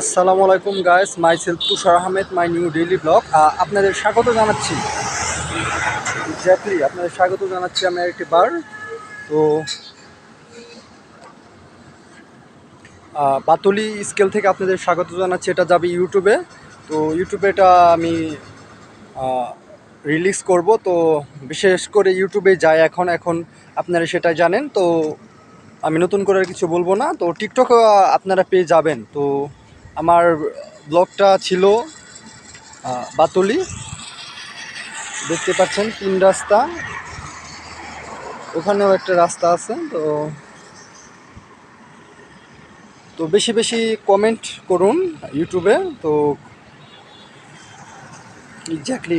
আসসালামু আলাইকুম guys, my self Tushar Ahmed, my new daily blog. আপনাদের স্বাগত জানাচ্ছি। আপনাদের স্বাগত জানাচ্ছি আমি একটি বার। তো বাতুলি স্কেল থেকে আপনাদের স্বাগত জানাচ্ছি। এটা যাবে ইউটিউবে। তো ইউটিউবে এটা আমি রিলিজ করব। তো বিশেষ করে ইউটিউবে যায় এখন এখন আপনারা সেটা জানেন। তো আমি নতুন করে আর কিছু বলবো না। তো টিকটক আপনারা পেয়ে যাবেন। তো আমার ব্লগটা ছিল বাতুলি, দেখতে পাচ্ছেন 3 রাস্তা, ওখানেও একটা রাস্তা আছে। তো তো বেশি বেশি কমেন্ট করুন ইউটিউবে। তো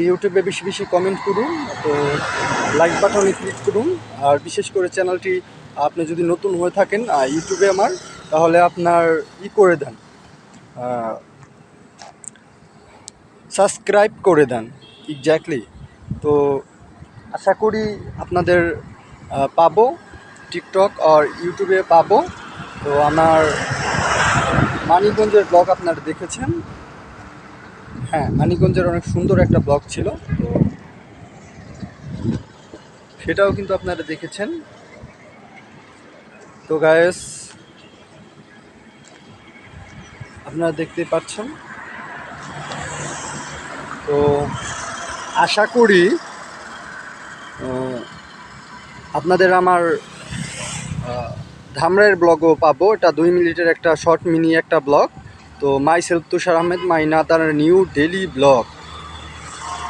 ইউটিউবে বেশি বেশি কমেন্ট করুন। তো লাইক বাটনে ক্লিক করুন। আর বিশেষ করে চ্যানেলটি আপনি যদি নতুন হয়ে থাকেন ইউটিউবে আমার, তাহলে আপনার করে দেন, সাবস্ক্রাইব করে দেন। তো আশা করি আপনাদের পাবো, টিকটক আর ইউটিউবে পাবো। তো আমার মানিকগঞ্জের ব্লগ আপনারা দেখেছেন। হ্যাঁ, মানিকগঞ্জের অনেক সুন্দর একটা ব্লগ ছিল। তো সেটাও কিন্তু আপনারা দেখেছেন। তো গায়েস, আপনারা দেখতে পাচ্ছেন। তো আশা করি আপনাদের আমার ধামরাইয়ের ব্লগও পাবো। এটা 2 মিনিটের একটা শর্ট মিনি একটা ব্লগ। তো my self Tushar Ahmed, my another new daily blog.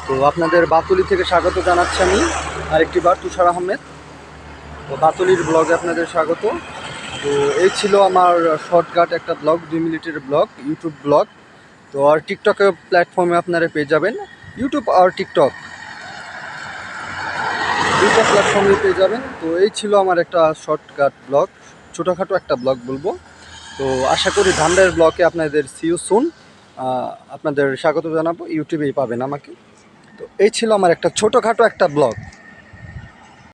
তো আপনাদের বাতুলি থেকে স্বাগত জানাচ্ছি আমি আরেকটি বার, তুষার আহমেদ। তো বাতুলির ব্লগে আপনাদের স্বাগত। তো এই ছিল আমার শর্টকাট একটা ব্লগ, 2 মিনিটের ব্লগ, ইউটিউব ব্লগ। তো আর টিকটকে প্ল্যাটফর্মে আপনারা পেয়ে যাবেন, ইউটিউব আর টিকটক দুইটা প্ল্যাটফর্মে পেয়ে যাবেন। তো এই ছিল আমার একটা শর্টকাট ব্লগ, ছোটোখাটো একটা ব্লগ বলবো। তো আশা করি ধান্দার ব্লগে আপনাদের সিউ সুন, আপনাদের স্বাগত জানাবো। ইউটিউবেই পাবেন আমাকে। তো এই ছিল আমার একটা ছোটোখাটো একটা ব্লগ।